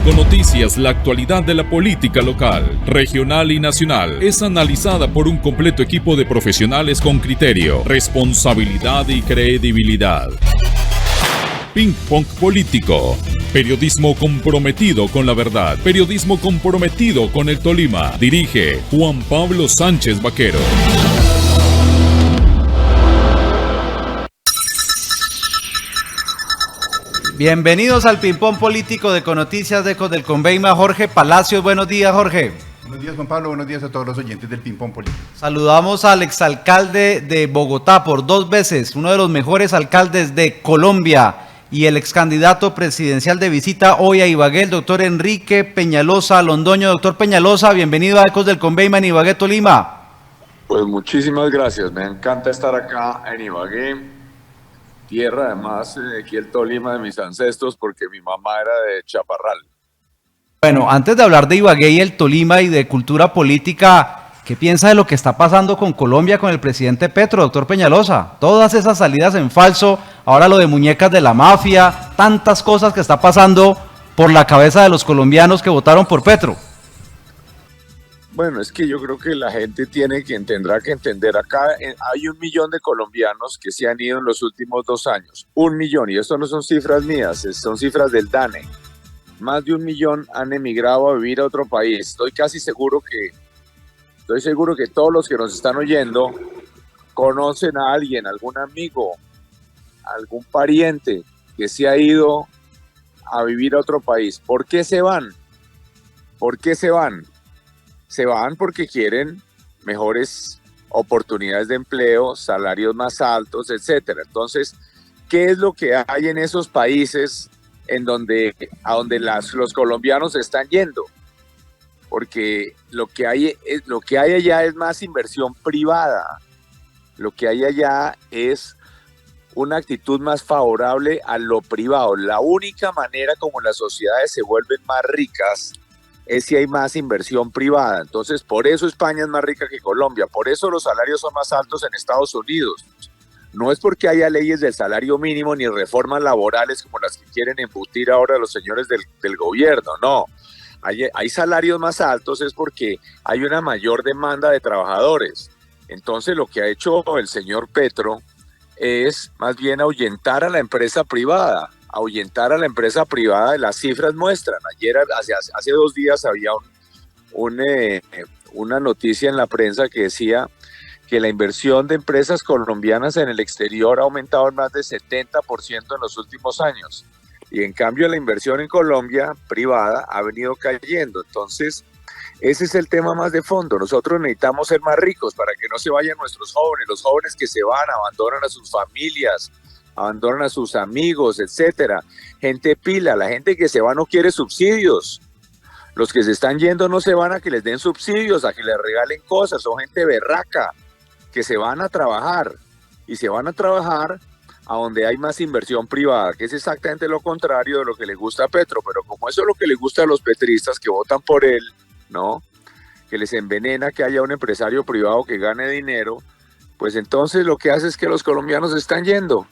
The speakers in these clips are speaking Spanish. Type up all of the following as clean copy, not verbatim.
Econoticias, la actualidad de la política local, regional y nacional es analizada por un completo equipo de profesionales con criterio, responsabilidad y credibilidad. Ping Pong Político. Periodismo comprometido con la verdad. Periodismo comprometido con el Tolima. Dirige Juan Pablo Sánchez Vaquero. Bienvenidos al Ping Pong Político de Econoticias de Ecos del Conveima. Jorge Palacios, buenos días, Jorge. Buenos días, Juan Pablo, buenos días a todos los oyentes del Ping Pong Político. Saludamos al exalcalde de Bogotá por 2 veces, uno de los mejores alcaldes de Colombia y el excandidato presidencial de visita hoy a Ibagué, el doctor Enrique Peñalosa Londoño. Doctor Peñalosa, bienvenido a Ecos del Conveima en Ibagué, Tolima. Pues muchísimas gracias, me encanta estar acá en Ibagué. Tierra, además, aquí el Tolima de mis ancestros, porque mi mamá era de Chaparral. Bueno, antes de hablar de Ibagué y el Tolima y de cultura política, ¿qué piensa de lo que está pasando con Colombia, con el presidente Petro, doctor Peñalosa? Todas esas salidas en falso, ahora lo de muñecas de la mafia, tantas cosas que está pasando por la cabeza de los colombianos que votaron por Petro. Bueno, es que yo creo que la gente tendrá que entender, acá hay 1 millón de colombianos que se han ido en los últimos 2 años, 1 millón, y esto no son cifras mías, son cifras del DANE. Más de 1 millón han emigrado a vivir a otro país. Estoy seguro que todos los que nos están oyendo conocen a alguien, algún amigo, algún pariente que se ha ido a vivir a otro país. ¿Por qué se van? ¿Por qué se van? Se van porque quieren mejores oportunidades de empleo, salarios más altos, etcétera. Entonces, ¿qué es lo que hay en esos países a donde los colombianos están yendo? Porque lo que hay allá es más inversión privada. Lo que hay allá es una actitud más favorable a lo privado. La única manera como las sociedades se vuelven más ricas es si hay más inversión privada. Entonces, por eso España es más rica que Colombia, por eso los salarios son más altos en Estados Unidos. No es porque haya leyes del salario mínimo ni reformas laborales como las que quieren embutir ahora los señores del gobierno, no. Hay salarios más altos es porque hay una mayor demanda de trabajadores. Entonces, lo que ha hecho el señor Petro es más bien ahuyentar a la empresa privada. Las cifras muestran. Hace 2 días había una noticia en la prensa que decía que la inversión de empresas colombianas en el exterior ha aumentado en más de 70% en los últimos años. Y en cambio la inversión en Colombia privada ha venido cayendo. Entonces, ese es el tema más de fondo. Nosotros necesitamos ser más ricos para que no se vayan nuestros jóvenes. Los jóvenes que se van abandonan a sus familias, abandonan a sus amigos, etcétera. Gente pila, la gente que se va no quiere subsidios. Los que se están yendo no se van a que les den subsidios, a que les regalen cosas, son gente berraca, que se van a trabajar, y se van a trabajar a donde hay más inversión privada, que es exactamente lo contrario de lo que le gusta a Petro, pero como eso es lo que le gusta a los petristas que votan por él, ¿no? Que les envenena que haya un empresario privado que gane dinero, pues entonces lo que hace es que los colombianos se están yendo.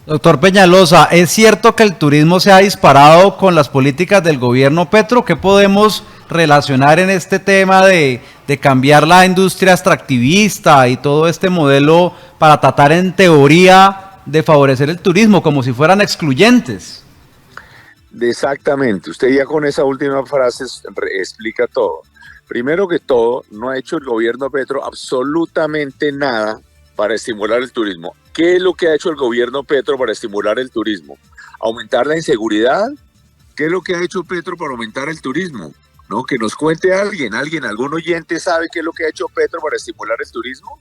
Doctor Peñalosa, ¿es cierto que el turismo se ha disparado con las políticas del gobierno Petro? ¿Qué podemos relacionar en este tema de cambiar la industria extractivista y todo este modelo para tratar en teoría de favorecer el turismo como si fueran excluyentes? Exactamente, usted ya con esa última frase explica todo. Primero que todo, no ha hecho el gobierno Petro absolutamente nada para estimular el turismo. ¿Qué es lo que ha hecho el gobierno Petro para estimular el turismo? ¿Aumentar la inseguridad? ¿Qué es lo que ha hecho Petro para aumentar el turismo? ¿No? Que nos cuente algún oyente sabe qué es lo que ha hecho Petro para estimular el turismo.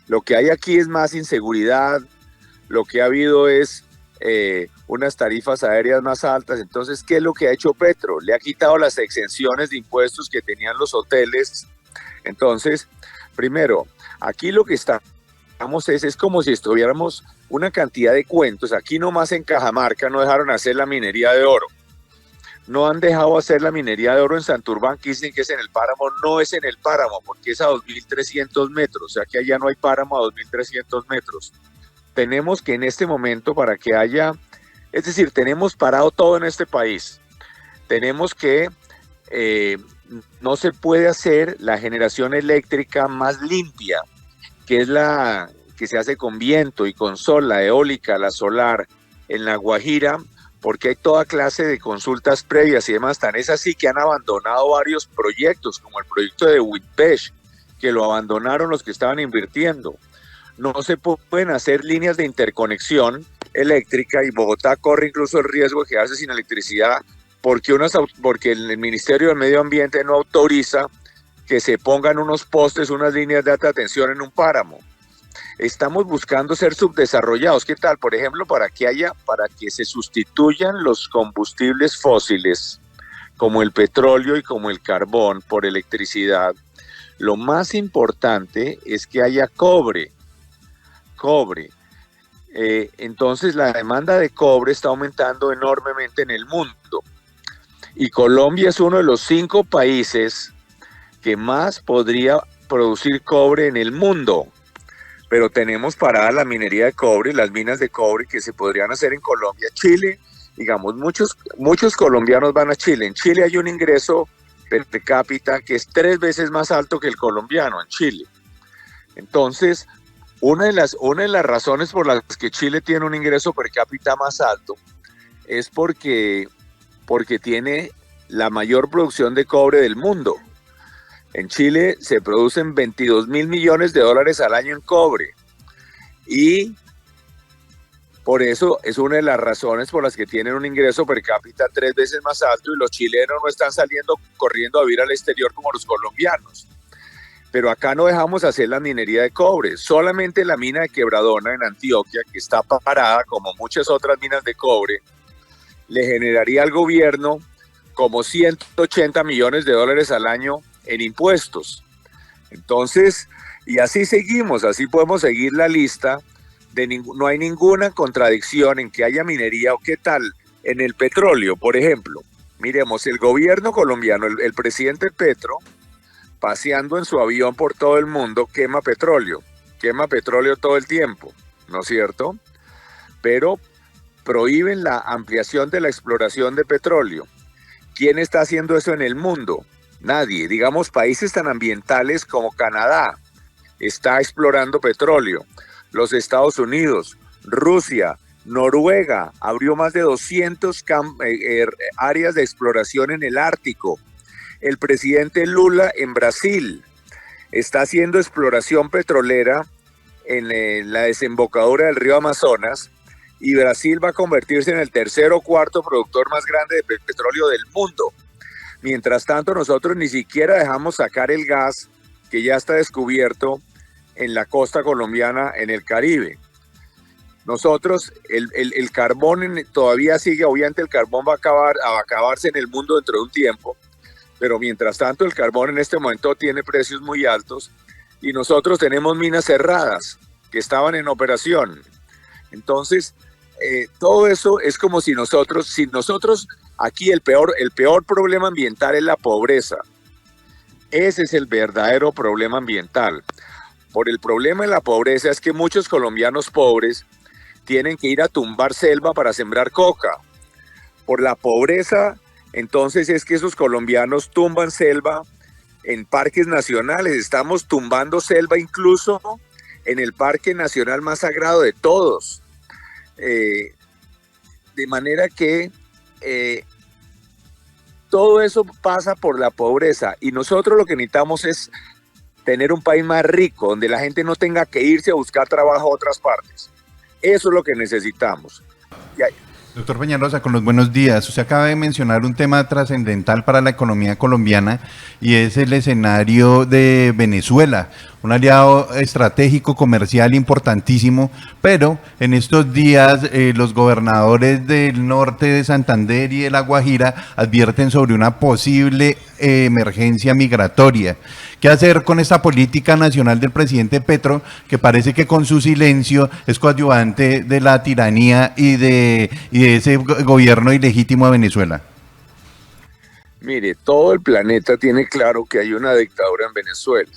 Lo que hay aquí es más inseguridad, lo que ha habido es unas tarifas aéreas más altas. Entonces, ¿qué es lo que ha hecho Petro? Le ha quitado las exenciones de impuestos que tenían los hoteles. Entonces, primero, aquí lo que estamos es como si estuviéramos una cantidad de cuentos. Aquí nomás en Cajamarca no dejaron hacer la minería de oro. No han dejado hacer la minería de oro en Santurbán, que dicen que es en el páramo. No es en el páramo, porque es a 2.300 metros. O sea que allá no hay páramo a 2.300 metros. Tenemos que en este momento, para que haya... Es decir, tenemos parado todo en este país. tenemos que, no se puede hacer la generación eléctrica más limpia, que es la que se hace con viento y con sol, la eólica, la solar, en La Guajira, porque hay toda clase de consultas previas y demás. Tan es así que han abandonado varios proyectos, como el proyecto de Whitpesh, que lo abandonaron los que estaban invirtiendo. No se pueden hacer líneas de interconexión eléctrica y Bogotá corre incluso el riesgo de quedarse sin electricidad porque el Ministerio del Medio Ambiente no autoriza que se pongan unos postes, unas líneas de alta tensión en un páramo. Estamos buscando ser subdesarrollados. ¿Qué tal? Por ejemplo, para que se sustituyan los combustibles fósiles, como el petróleo y como el carbón, por electricidad. Lo más importante es que haya cobre. Entonces la demanda de cobre está aumentando enormemente en el mundo. Y Colombia es uno de los 5 países que más podría producir cobre en el mundo. Pero tenemos parada la minería de cobre, las minas de cobre que se podrían hacer en Colombia. Chile, digamos, muchos colombianos van a Chile. En Chile hay un ingreso per cápita que es 3 veces más alto que el colombiano en Chile. Entonces, una de las razones por las que Chile tiene un ingreso per cápita más alto es porque tiene la mayor producción de cobre del mundo. En Chile se producen 22.000 millones de dólares al año en cobre y por eso es una de las razones por las que tienen un ingreso per cápita 3 veces más alto y los chilenos no están saliendo corriendo a vivir al exterior como los colombianos. Pero acá no dejamos hacer la minería de cobre, solamente la mina de Quebradona en Antioquia, que está parada como muchas otras minas de cobre, le generaría al gobierno como 180 millones de dólares al año en impuestos. Entonces, y así seguimos, así podemos seguir la lista, no hay ninguna contradicción en que haya minería o qué tal en el petróleo, por ejemplo. Miremos, el gobierno colombiano, el presidente Petro, paseando en su avión por todo el mundo, quema petróleo todo el tiempo, ¿no es cierto? Pero prohíben la ampliación de la exploración de petróleo. ¿Quién está haciendo eso en el mundo? Nadie. Digamos, países tan ambientales como Canadá está explorando petróleo. Los Estados Unidos, Rusia, Noruega abrió más de 200 áreas de exploración en el Ártico. El presidente Lula en Brasil está haciendo exploración petrolera en la desembocadura del río Amazonas y Brasil va a convertirse en el 3.º o 4.º productor más grande de petróleo del mundo. Mientras tanto, nosotros ni siquiera dejamos sacar el gas que ya está descubierto en la costa colombiana, en el Caribe. Nosotros, el carbón todavía sigue, obviamente el carbón va a acabarse en el mundo dentro de un tiempo, pero mientras tanto el carbón en este momento tiene precios muy altos y nosotros tenemos minas cerradas que estaban en operación. Entonces, todo eso es como si nosotros aquí el peor problema ambiental es la pobreza. Ese es el verdadero problema ambiental. Por el problema de la pobreza es que muchos colombianos pobres tienen que ir a tumbar selva para sembrar coca. Por la pobreza, entonces es que esos colombianos tumban selva en parques nacionales. Estamos tumbando selva incluso en el parque nacional más sagrado de todos. De manera que todo eso pasa por la pobreza y nosotros lo que necesitamos es tener un país más rico, donde la gente no tenga que irse a buscar trabajo a otras partes. Eso es lo que necesitamos. Doctor Peñalosa, con los buenos días. Usted acaba de mencionar un tema trascendental para la economía colombiana y es el escenario de Venezuela, un aliado estratégico comercial importantísimo, pero en estos días los gobernadores del norte de Santander y de La Guajira advierten sobre una posible emergencia migratoria. ¿Qué hacer con esta política nacional del presidente Petro, que parece que con su silencio es coadyuvante de la tiranía y de ese gobierno ilegítimo de Venezuela? Mire, todo el planeta tiene claro que hay una dictadura en Venezuela.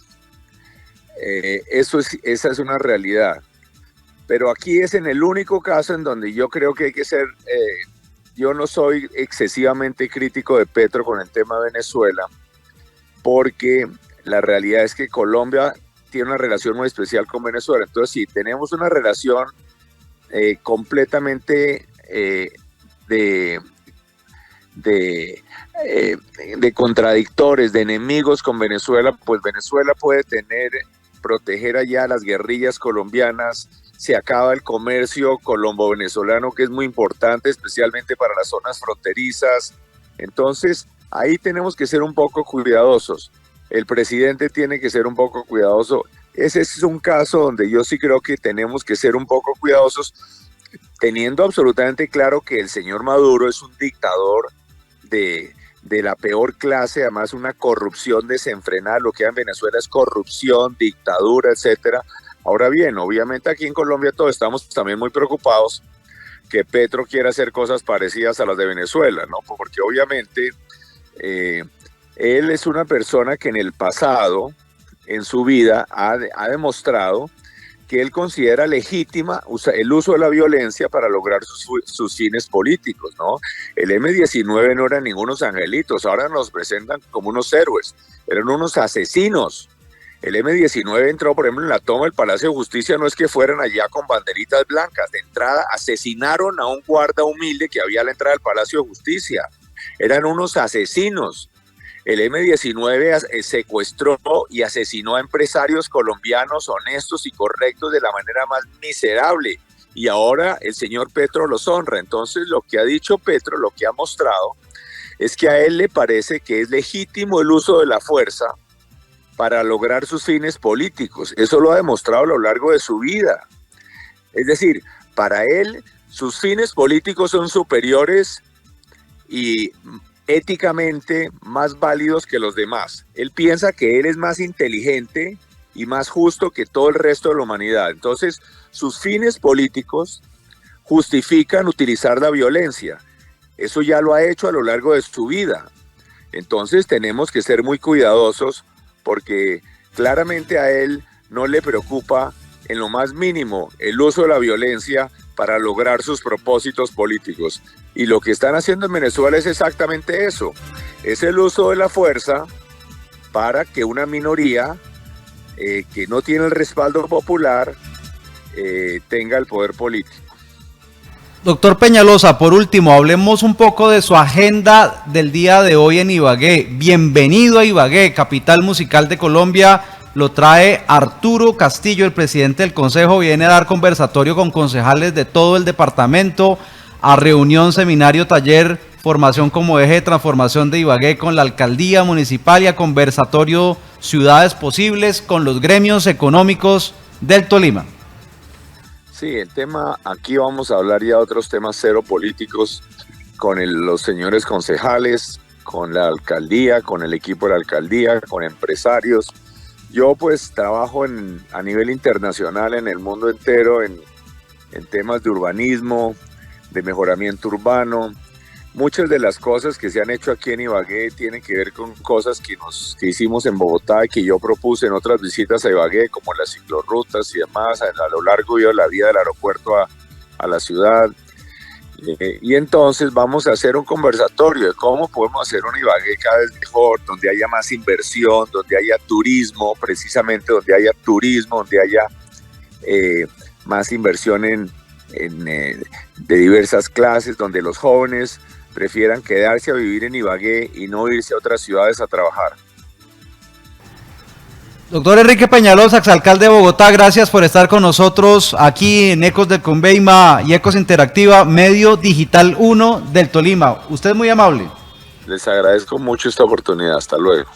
Esa es una realidad. Pero aquí es en el único caso en donde yo creo que hay que ser yo no soy excesivamente crítico de Petro con el tema de Venezuela, porque la realidad es que Colombia tiene una relación muy especial con Venezuela. Entonces, sí, tenemos una relación completamente de contradictores, de enemigos con Venezuela. Pues Venezuela puede proteger allá a las guerrillas colombianas, se acaba el comercio colombo-venezolano, que es muy importante, especialmente para las zonas fronterizas. Entonces, ahí tenemos que ser un poco cuidadosos. El presidente tiene que ser un poco cuidadoso. Ese es un caso donde yo sí creo que tenemos que ser un poco cuidadosos, teniendo absolutamente claro que el señor Maduro es un dictador de la peor clase, además una corrupción desenfrenada. Lo que hay en Venezuela es corrupción, dictadura, etcétera. Ahora bien, obviamente aquí en Colombia todos estamos también muy preocupados que Petro quiera hacer cosas parecidas a las de Venezuela, ¿no? Porque obviamente él es una persona que en el pasado, en su vida, ha demostrado que él considera legítima el uso de la violencia para lograr sus fines políticos, ¿no? El M-19 no eran ningunos angelitos, ahora nos presentan como unos héroes, eran unos asesinos. El M-19 entró, por ejemplo, en la toma del Palacio de Justicia, no es que fueran allá con banderitas blancas, de entrada asesinaron a un guarda humilde que había a la entrada del Palacio de Justicia, eran unos asesinos. El M-19 secuestró y asesinó a empresarios colombianos honestos y correctos de la manera más miserable. Y ahora el señor Petro los honra. Entonces, lo que ha dicho Petro, lo que ha mostrado, es que a él le parece que es legítimo el uso de la fuerza para lograr sus fines políticos. Eso lo ha demostrado a lo largo de su vida. Es decir, para él, sus fines políticos son superiores y éticamente más válidos que los demás. Él piensa que él es más inteligente y más justo que todo el resto de la humanidad. Entonces, sus fines políticos justifican utilizar la violencia. Eso ya lo ha hecho a lo largo de su vida. Entonces, tenemos que ser muy cuidadosos porque claramente a él no le preocupa en lo más mínimo el uso de la violencia para lograr sus propósitos políticos. Y lo que están haciendo en Venezuela es exactamente eso, es el uso de la fuerza para que una minoría que no tiene el respaldo popular tenga el poder político. Doctor Peñalosa, por último, hablemos un poco de su agenda del día de hoy en Ibagué. Bienvenido a Ibagué, capital musical de Colombia. Lo trae Arturo Castillo, el presidente del Consejo. Viene a dar conversatorio con concejales de todo el departamento, a reunión, seminario, taller, formación como eje de transformación de Ibagué con la alcaldía municipal y a conversatorio Ciudades Posibles con los gremios económicos del Tolima. Sí, el tema, aquí vamos a hablar ya de otros temas cero políticos con los señores concejales, con la alcaldía, con el equipo de la alcaldía, con empresarios. Yo pues trabajo a nivel internacional en el mundo entero en temas de urbanismo, de mejoramiento urbano. Muchas de las cosas que se han hecho aquí en Ibagué tienen que ver con cosas que hicimos en Bogotá y que yo propuse en otras visitas a Ibagué, como las ciclorrutas y demás, a lo largo de la vía del aeropuerto a la ciudad. Y entonces vamos a hacer un conversatorio de cómo podemos hacer un Ibagué cada vez mejor, donde haya más inversión, donde haya turismo, precisamente donde haya turismo, donde haya más inversión de diversas clases, donde los jóvenes prefieran quedarse a vivir en Ibagué y no irse a otras ciudades a trabajar. Doctor Enrique Peñalosa, exalcalde de Bogotá, gracias por estar con nosotros aquí en Ecos del Conveima y Ecos Interactiva, medio digital 1 del Tolima. Usted es muy amable. Les agradezco mucho esta oportunidad. Hasta luego.